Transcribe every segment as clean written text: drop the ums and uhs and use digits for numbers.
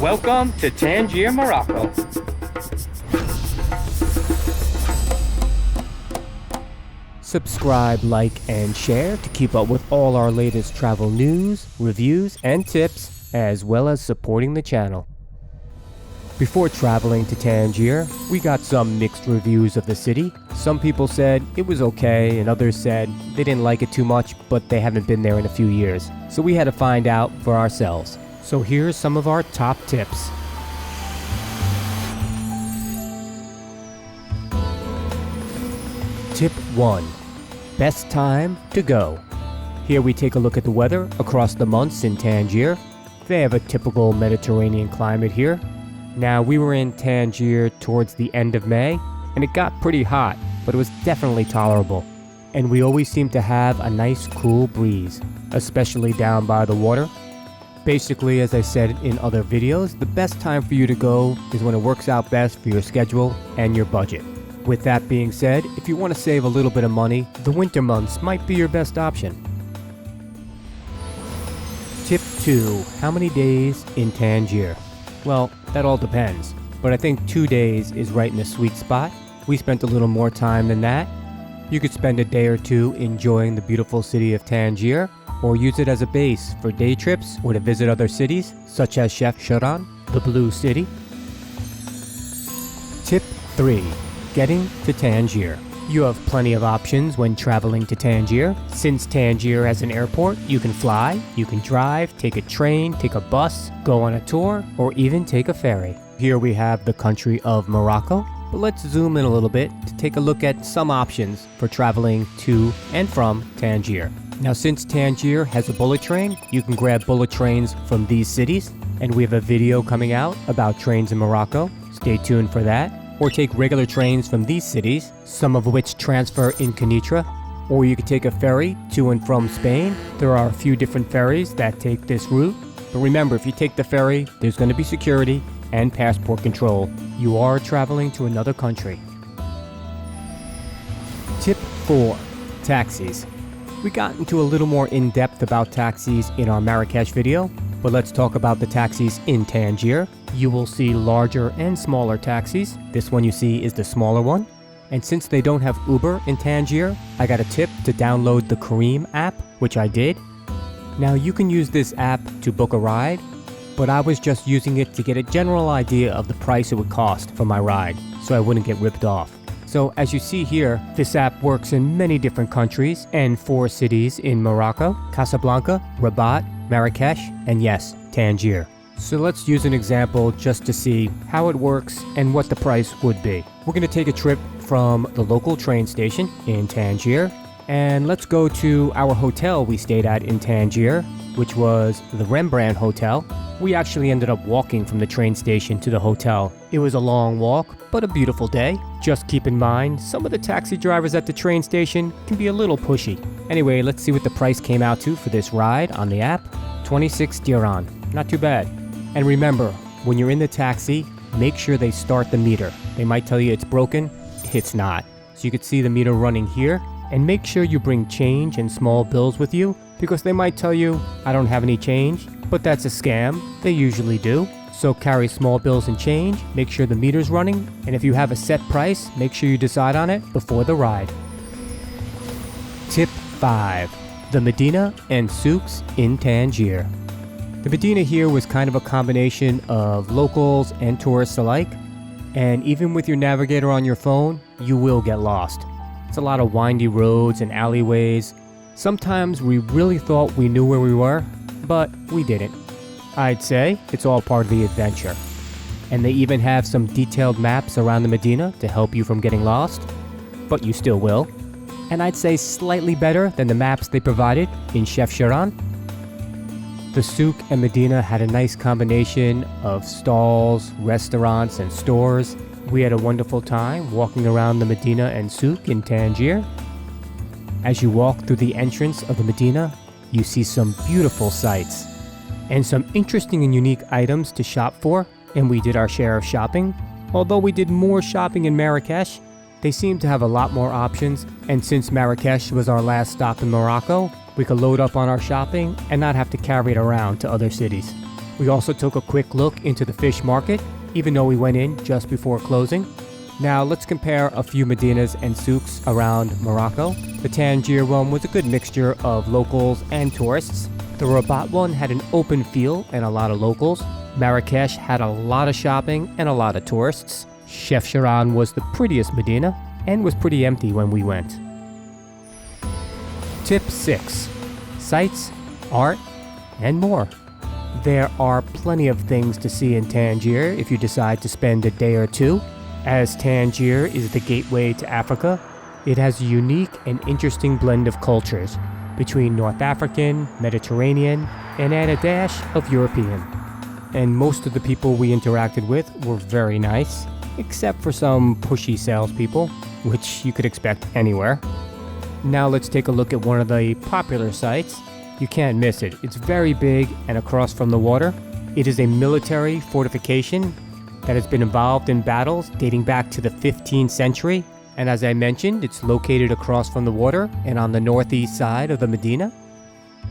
Welcome to Tangier, Morocco. Subscribe, like, and share to keep up with all our latest travel news, reviews, and tips, as well as supporting the channel. Before traveling to Tangier, we got some mixed reviews of the city. Some people said it was okay, and others said they didn't like it too much, but they haven't been there in a few years. So we had to find out for ourselves. So here's some of our top tips. Tip 1. Best time to go. Here we take a look at the weather across the months in Tangier. They have a typical Mediterranean climate here. Now, we were in Tangier towards the end of May, and it got pretty hot, but it was definitely tolerable. And we always seem to have a nice cool breeze, especially down by the water. Basically, as I said in other videos, the best time for you to go is when it works out best for your schedule and your budget. With that being said, if you want to save a little bit of money, the winter months might be your best option. Tip 2. How many days in Tangier? Well, that all depends, but I think 2 days is right in the sweet spot. We spent a little more time than that. You could spend a day or two enjoying the beautiful city of Tangier, or use it as a base for day trips or to visit other cities, such as Chefchaouen, the Blue City. Tip 3. Getting to Tangier. You have plenty of options when traveling to Tangier. Since Tangier has an airport, you can fly, you can drive, take a train, take a bus, go on a tour, or even take a ferry. Here we have the country of Morocco, but let's zoom in a little bit to take a look at some options for traveling to and from Tangier. Now, since Tangier has a bullet train, you can grab bullet trains from these cities, and we have a video coming out about trains in Morocco. Stay tuned for that. Or take regular trains from these cities, some of which transfer in Kenitra. Or you could take a ferry to and from Spain. There are a few different ferries that take this route. But remember, if you take the ferry, there's going to be security and passport control. You are traveling to another country. Tip 4. Taxis. We got into a little more in-depth about taxis in our Marrakesh video, but let's talk about the taxis in Tangier. You will see larger and smaller taxis. This one you see is the smaller one. And since they don't have Uber in Tangier, I got a tip to download the Careem app, which I did. Now, you can use this app to book a ride, but I was just using it to get a general idea of the price it would cost for my ride, so I wouldn't get ripped off. So as you see here, this app works in many different countries and 4 cities in Morocco: Casablanca, Rabat, Marrakesh, and yes, Tangier. So let's use an example just to see how it works and what the price would be. We're going to take a trip from the local train station in Tangier, and let's go to our hotel we stayed at in Tangier, which was the Rembrandt Hotel. We actually ended up walking from the train station to the hotel. It was a long walk, but a beautiful day. Just keep in mind, some of the taxi drivers at the train station can be a little pushy. Anyway, let's see what the price came out to for this ride on the app. 26 dirham. Not too bad. And remember, when you're in the taxi, make sure they start the meter. They might tell you it's broken. It's not. So you could see the meter running here. And make sure you bring change and small bills with you, because they might tell you, I don't have any change. But that's a scam. They usually do. So carry small bills and change, make sure the meter's running, and if you have a set price, make sure you decide on it before the ride. Tip 5. The Medina and Souks in Tangier. The Medina here was kind of a combination of locals and tourists alike, and even with your navigator on your phone, you will get lost. It's a lot of windy roads and alleyways. Sometimes we really thought we knew where we were, but we didn't. I'd say it's all part of the adventure. And they even have some detailed maps around the Medina to help you from getting lost, but you still will. And I'd say slightly better than the maps they provided in Chefchaouen. The souk and Medina had a nice combination of stalls, restaurants, and stores. We had a wonderful time walking around the Medina and souk in Tangier. As you walk through the entrance of the Medina, you see some beautiful sights and some interesting and unique items to shop for, and we did our share of shopping. Although we did more shopping in Marrakesh, They seem to have a lot more options, and since Marrakesh was our last stop in Morocco, we could load up on our shopping and not have to carry it around to other cities. We also took a quick look into the fish market, even though we went in just before closing. Now let's compare a few Medinas and souks around Morocco. The Tangier one was a good mixture of locals and tourists. The Rabat one had an open feel and a lot of locals. Marrakesh had a lot of shopping and a lot of tourists. Chefchaouen was the prettiest Medina and was pretty empty when we went. Tip 6. Sights, art, and more. There are plenty of things to see in Tangier if you decide to spend a day or two. As Tangier is the gateway to Africa, it has a unique and interesting blend of cultures between North African, Mediterranean, and add a dash of European. And most of the people we interacted with were very nice, except for some pushy salespeople, which you could expect anywhere. Now let's take a look at one of the popular sites. You can't miss it. It's very big and across from the water. It is a military fortification that has been involved in battles dating back to the 15th century. And as I mentioned, it's located across from the water and on the northeast side of the Medina.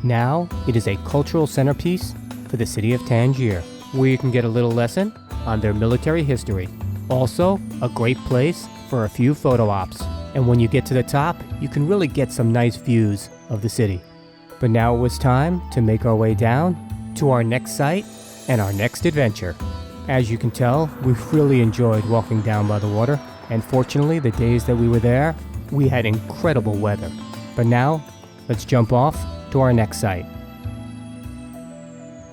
Now it is a cultural centerpiece for the city of Tangier, where you can get a little lesson on their military history. Also, a great place for a few photo ops. And when you get to the top, you can really get some nice views of the city. But now it was time to make our way down to our next site and our next adventure. As you can tell, we've really enjoyed walking down by the water, and fortunately the days that we were there, we had incredible weather. But now, let's jump off to our next site.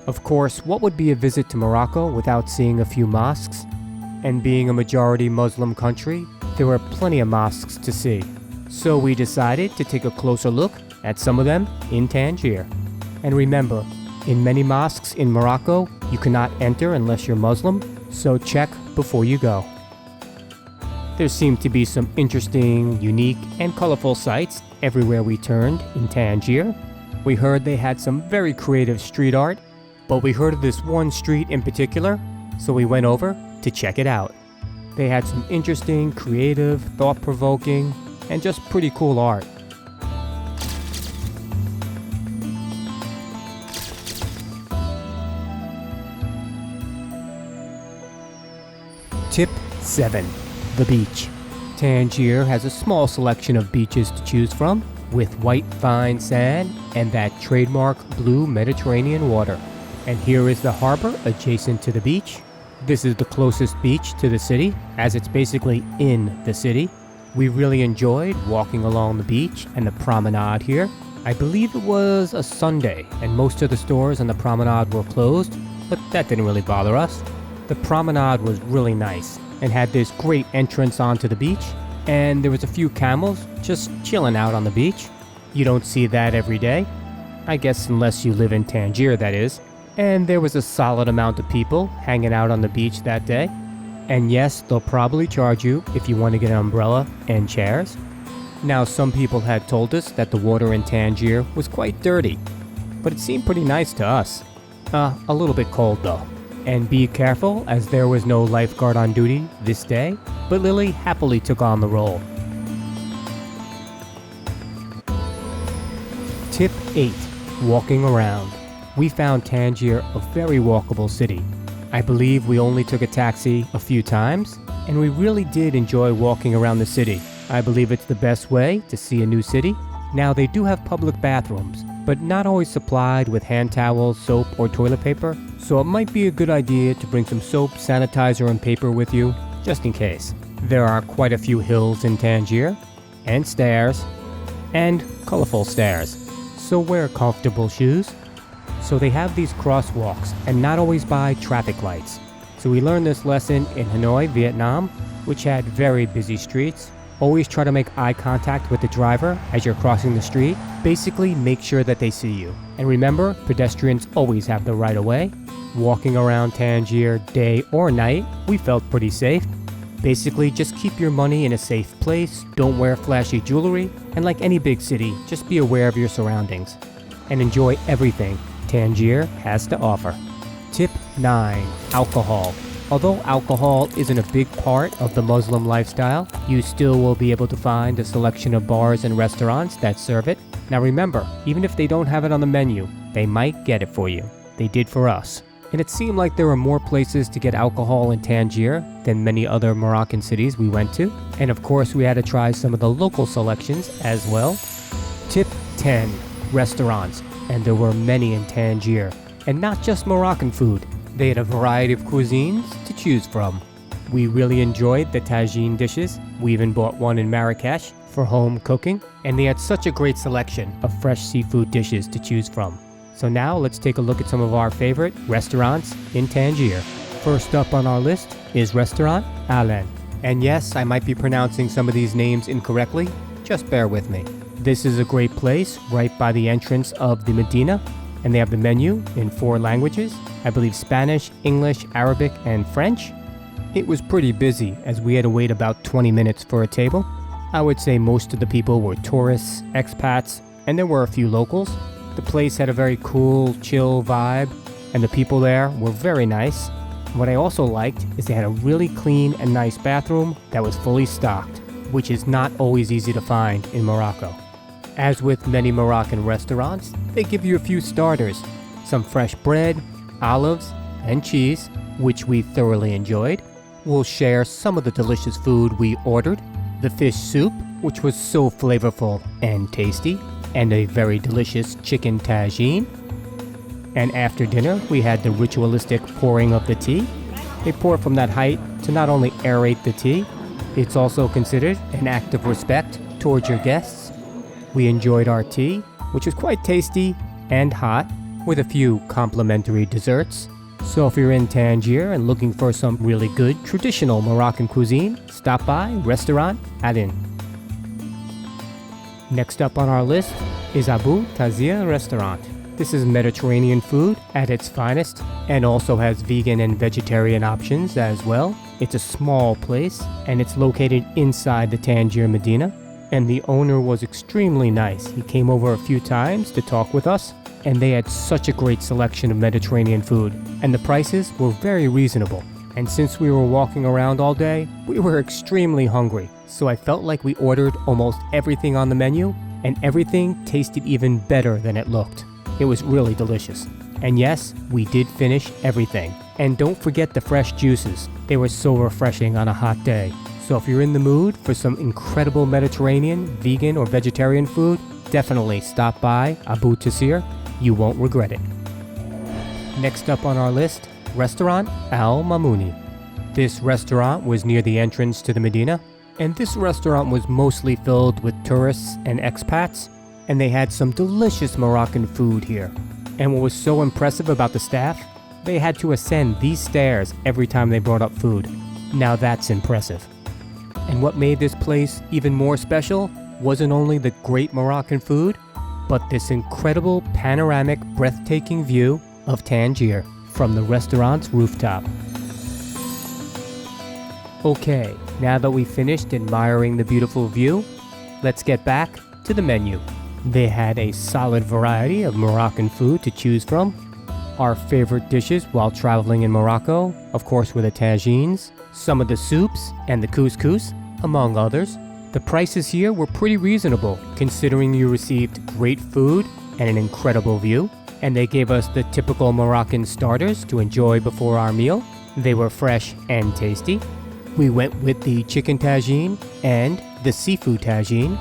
Of course, what would be a visit to Morocco without seeing a few mosques? And being a majority Muslim country, there were plenty of mosques to see. So we decided to take a closer look at some of them in Tangier. And remember, in many mosques in Morocco, you cannot enter unless you're Muslim, so check before you go. There seemed to be some interesting, unique, and colorful sights everywhere we turned in Tangier. We heard they had some very creative street art, but we heard of this one street in particular, so we went over to check it out. They had some interesting, creative, thought-provoking, and just pretty cool art. Tip 7. The beach. Tangier has a small selection of beaches to choose from, with white fine sand and that trademark blue Mediterranean water. And here is the harbor adjacent to the beach. This is the closest beach to the city, as it's basically in the city. We really enjoyed walking along the beach and the promenade here. I believe it was a Sunday, and most of the stores on the promenade were closed, but that didn't really bother us. The promenade was really nice and had this great entrance onto the beach, and there was a few camels just chilling out on the beach. You don't see that every day. I guess unless you live in Tangier, that is. And there was a solid amount of people hanging out on the beach that day. And yes, they'll probably charge you if you want to get an umbrella and chairs. Now, some people had told us that the water in Tangier was quite dirty, but it seemed pretty nice to us. A little bit cold though. And be careful, as there was no lifeguard on duty this day, but Lily happily took on the role. Tip 8. Walking around. We found Tangier a very walkable city. I believe we only took a taxi a few times, and we really did enjoy walking around the city. I believe it's the best way to see a new city. Now, they do have public bathrooms, but not always supplied with hand towels, soap, or toilet paper, so it might be a good idea to bring some soap, sanitizer, and paper with you, just in case. There are quite a few hills in Tangier, and stairs, and colorful stairs, so wear comfortable shoes. So they have these crosswalks, and not always by traffic lights. So we learned this lesson in Hanoi, Vietnam, which had very busy streets. Always try to make eye contact with the driver as you're crossing the street. Basically, make sure that they see you. And remember, pedestrians always have the right of way. Walking around Tangier day or night, we felt pretty safe. Basically, just keep your money in a safe place, don't wear flashy jewelry, and like any big city, just be aware of your surroundings. And enjoy everything Tangier has to offer. Tip 9. Alcohol. Although alcohol isn't a big part of the Muslim lifestyle, you still will be able to find a selection of bars and restaurants that serve it. Now remember, even if they don't have it on the menu, they might get it for you. They did for us. And it seemed like there were more places to get alcohol in Tangier than many other Moroccan cities we went to. And of course, we had to try some of the local selections as well. Tip 10, restaurants. And there were many in Tangier. And not just Moroccan food. They had a variety of cuisines to choose from. We really enjoyed the tagine dishes. We even bought one in Marrakesh for home cooking. And they had such a great selection of fresh seafood dishes to choose from. So now let's take a look at some of our favorite restaurants in Tangier. First up on our list is Restaurant Alain. And yes, I might be pronouncing some of these names incorrectly. Just bear with me. This is a great place right by the entrance of the Medina. And they have the menu in 4 languages. I believe Spanish, English, Arabic, and French. It was pretty busy as we had to wait about 20 minutes for a table. I would say most of the people were tourists, expats, and there were a few locals. The place had a very cool, chill vibe, and the people there were very nice. What I also liked is they had a really clean and nice bathroom that was fully stocked, which is not always easy to find in Morocco. As with many Moroccan restaurants, they give you a few starters, some fresh bread, olives, and cheese, which we thoroughly enjoyed. We'll share some of the delicious food we ordered, the fish soup, which was so flavorful and tasty, and a very delicious chicken tagine. And after dinner, we had the ritualistic pouring of the tea. They pour from that height to not only aerate the tea, it's also considered an act of respect towards your guests. We enjoyed our tea, which was quite tasty and hot, with a few complimentary desserts. So if you're in Tangier and looking for some really good traditional Moroccan cuisine, stop by Restaurant Alain. Next up on our list is Abu Tazia Restaurant. This is Mediterranean food at its finest and also has vegan and vegetarian options as well. It's a small place and it's located inside the Tangier Medina. And the owner was extremely nice. He came over a few times to talk with us, and they had such a great selection of Mediterranean food, and the prices were very reasonable. And since we were walking around all day, we were extremely hungry, so I felt like we ordered almost everything on the menu, and everything tasted even better than it looked. It was really delicious. And yes, we did finish everything. And don't forget the fresh juices. They were so refreshing on a hot day. So if you're in the mood for some incredible Mediterranean, vegan, or vegetarian food, definitely stop by Abu Tazia. You won't regret it. Next up on our list, Restaurant Al Mamouni. This restaurant was near the entrance to the Medina, and this restaurant was mostly filled with tourists and expats, and they had some delicious Moroccan food here. And what was so impressive about the staff, they had to ascend these stairs every time they brought up food. Now that's impressive. And what made this place even more special wasn't only the great Moroccan food, but this incredible panoramic, breathtaking view of Tangier from the restaurant's rooftop. Okay, now that we've finished admiring the beautiful view, let's get back to the menu. They had a solid variety of Moroccan food to choose from. Our favorite dishes while traveling in Morocco, of course, were the tagines, some of the soups, and the couscous, among others. The prices here were pretty reasonable, considering you received great food and an incredible view. And they gave us the typical Moroccan starters to enjoy before our meal. They were fresh and tasty. We went with the chicken tagine and the seafood tagine.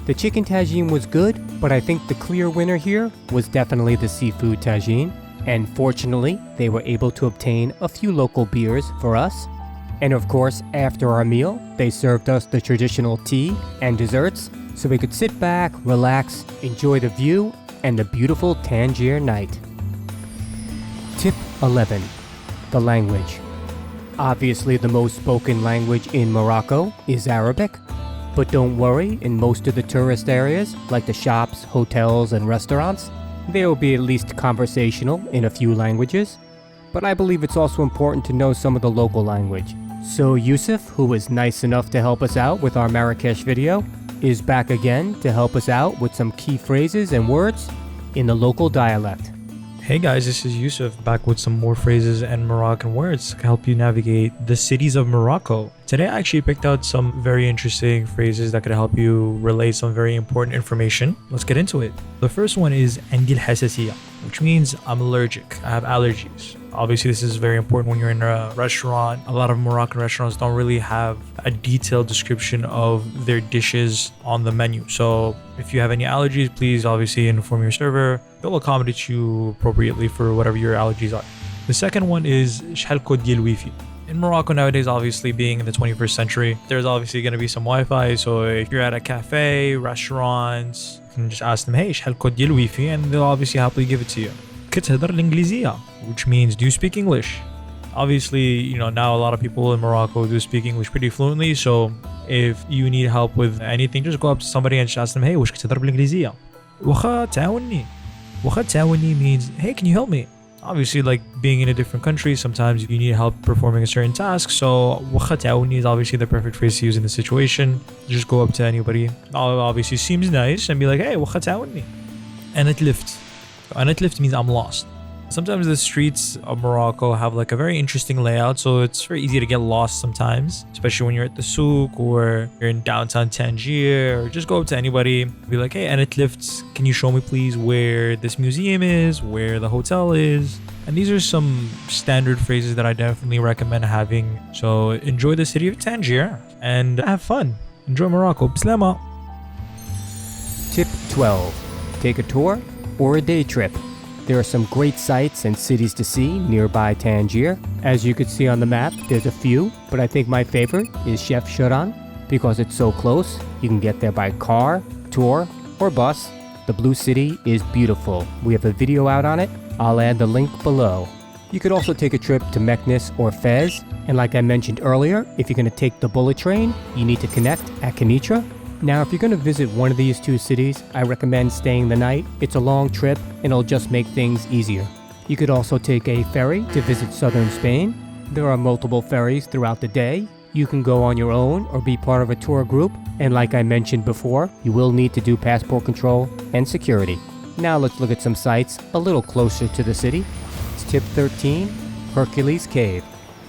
The chicken tagine was good, but I think the clear winner here was definitely the seafood tagine. And fortunately, they were able to obtain a few local beers for us. And of course, after our meal, they served us the traditional tea and desserts, so we could sit back, relax, enjoy the view, and the beautiful Tangier night. Tip 11. The language. Obviously, the most spoken language in Morocco is Arabic, but don't worry, in most of the tourist areas, like the shops, hotels, and restaurants, they will be at least conversational in a few languages. But I believe it's also important to know some of the local language. So Yusuf, who was nice enough to help us out with our Marrakesh video, is back again to help us out with some key phrases and words in the local dialect. Hey guys, this is Yusuf back with some more phrases and Moroccan words to help you navigate the cities of Morocco. Today I actually picked out some very interesting phrases that could help you relay some very important information. Let's get into it. The first one is عندي الحساسية, which means I'm allergic. I have allergies. Obviously, this is very important when you're in a restaurant. A lot of Moroccan restaurants don't really have a detailed description of their dishes on the menu. So if you have any allergies, please obviously inform your server. They'll accommodate you appropriately for whatever your allergies are. The second one is شحال كود ديال الويفي. In Morocco nowadays, obviously being in the 21st century, there's obviously going to be some Wi-Fi. So if you're at a cafe, restaurants, you can just ask them, hey, شحال كود ديال الويفي, and they'll obviously happily give it to you. كتهضر الإنجليزية, which means do you speak English? Obviously, now a lot of people in Morocco do speak English pretty fluently. So if you need help with anything, just go up to somebody and just ask them, hey, واش كتهضر بالإنجليزية? واخا تعاوني. واخا تعاوني means, hey, can you help me? Obviously, like being in a different country, sometimes you need help performing a certain task. So واخا تعاوني is obviously the perfect phrase to use in this situation. Just go up to anybody. Obviously seems nice and be like, hey, واخا تعاوني. أنا تلفت. أنا تلفت means I'm lost. Sometimes the streets of Morocco have like a very interesting layout, so it's very easy to get lost sometimes, especially when you're at the souk or you're in downtown Tangier, or just go up to anybody, be like, hey, أنا تلفت, can you show me please where this museum is, where the hotel is? And these are some standard phrases that I definitely recommend having. So enjoy the city of Tangier and have fun. Enjoy Morocco. Bislama. Tip 12. Take a tour or a day trip. There are some great sights and cities to see nearby Tangier. As you can see on the map, there's a few, but I think my favorite is Chefchaouen because it's so close. You can get there by car, tour, or bus. The Blue City is beautiful. We have a video out on it. I'll add the link below. You could also take a trip to Meknes or Fez. And like I mentioned earlier, if you're going to take the bullet train, you need to connect at Kenitra. Now, if you're going to visit one of these two cities, I recommend staying the night. It's a long trip and it'll just make things easier. You could also take a ferry to visit southern Spain. There are multiple ferries throughout the day. You can go on your own or be part of a tour group. And like I mentioned before, you will need to do passport control and security. Now let's look at some sites a little closer to the city. It's tip 13, Hercules Cave.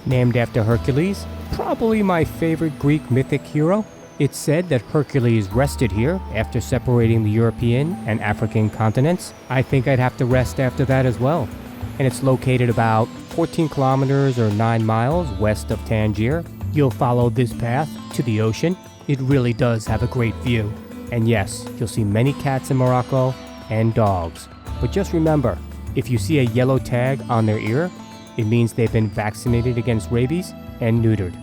Named after Hercules, probably my favorite Greek mythic hero. It's said that Hercules rested here after separating the European and African continents. I think I'd have to rest after that as well. And it's located about 14 kilometers or 9 miles west of Tangier. You'll follow this path to the ocean. It really does have a great view. And yes, you'll see many cats in Morocco and dogs. But just remember, if you see a yellow tag on their ear, it means they've been vaccinated against rabies and neutered.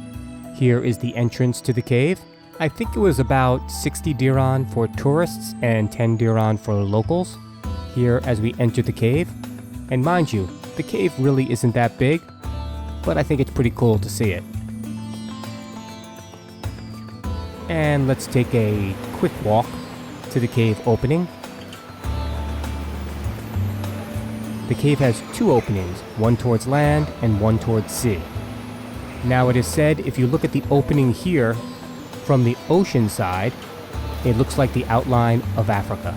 Here is the entrance to the cave. I think it was about 60 dirham for tourists and 10 dirham for locals here as we enter the cave. And mind you, the cave really isn't that big, but I think it's pretty cool to see it. And let's take a quick walk to the cave opening. The cave has two openings, one towards land and one towards sea. Now it is said if you look at the opening here, from the ocean side, it looks like the outline of Africa.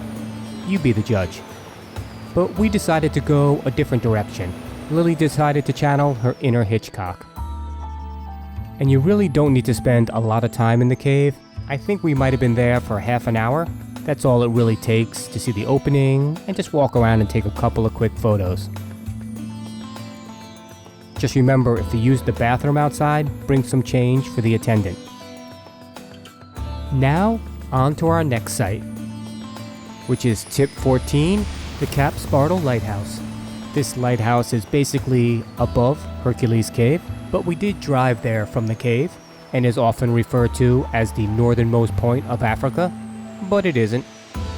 You be the judge. But we decided to go a different direction. Lily decided to channel her inner Hitchcock. And you really don't need to spend a lot of time in the cave. I think we might have been there for half an hour. That's all it really takes to see the opening and just walk around and take a couple of quick photos. Just remember, if you use the bathroom outside, bring some change for the attendant. Now, on to our next site, which is tip 14, the Spartel Lighthouse. This lighthouse is basically above Hercules Cave, but we did drive there from the cave and is often referred to as the northernmost point of Africa, but it isn't.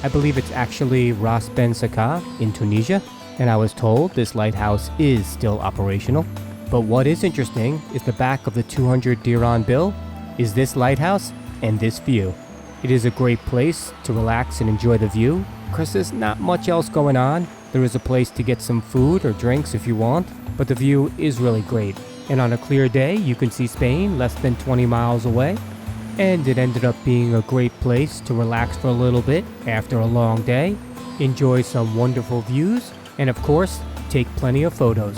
I believe it's actually Ras Ben Saka in Tunisia, and I was told this lighthouse is still operational. But what is interesting is the back of the 200 dirham bill is this lighthouse and this view. It is a great place to relax and enjoy the view because there's not much else going on. There is a place to get some food or drinks if you want, but the view is really great. And on a clear day, you can see Spain less than 20 miles away. And it ended up being a great place to relax for a little bit after a long day, enjoy some wonderful views, and of course, take plenty of photos.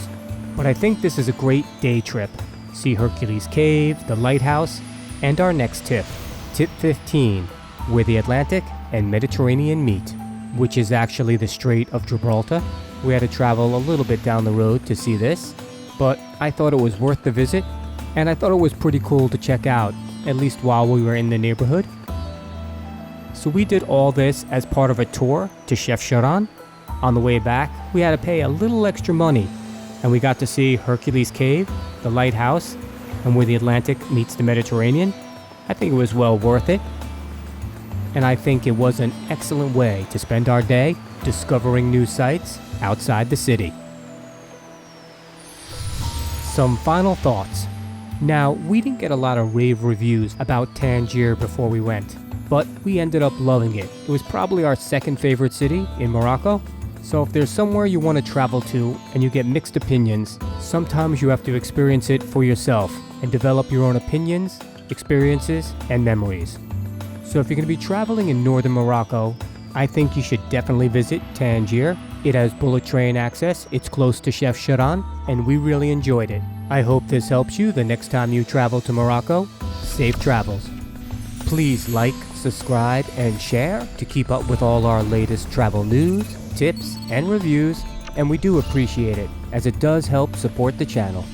But I think this is a great day trip. See Hercules Cave, the lighthouse, and our next tip, tip 15, where the Atlantic and Mediterranean meet, which is actually the Strait of Gibraltar. We had to travel a little bit down the road to see this, but I thought it was worth the visit, and I thought it was pretty cool to check out, at least while we were in the neighborhood. So we did all this as part of a tour to Chefchaouen. On the way back, we had to pay a little extra money, and we got to see Hercules Cave, the lighthouse, and where the Atlantic meets the Mediterranean. I think it was well worth it. And I think it was an excellent way to spend our day discovering new sights outside the city. Some final thoughts. Now, we didn't get a lot of rave reviews about Tangier before we went, but we ended up loving it. It was probably our second favorite city in Morocco. So if there's somewhere you want to travel to and you get mixed opinions, sometimes you have to experience it for yourself and develop your own opinions, experiences, and memories. So if you're going to be traveling in northern Morocco, I think you should definitely visit Tangier. It has bullet train access, it's close to Chefchaouen, and we really enjoyed it. I hope this helps you the next time you travel to Morocco. Safe travels. Please like, subscribe, and share to keep up with all our latest travel news, tips, and reviews, and we do appreciate it, as it does help support the channel.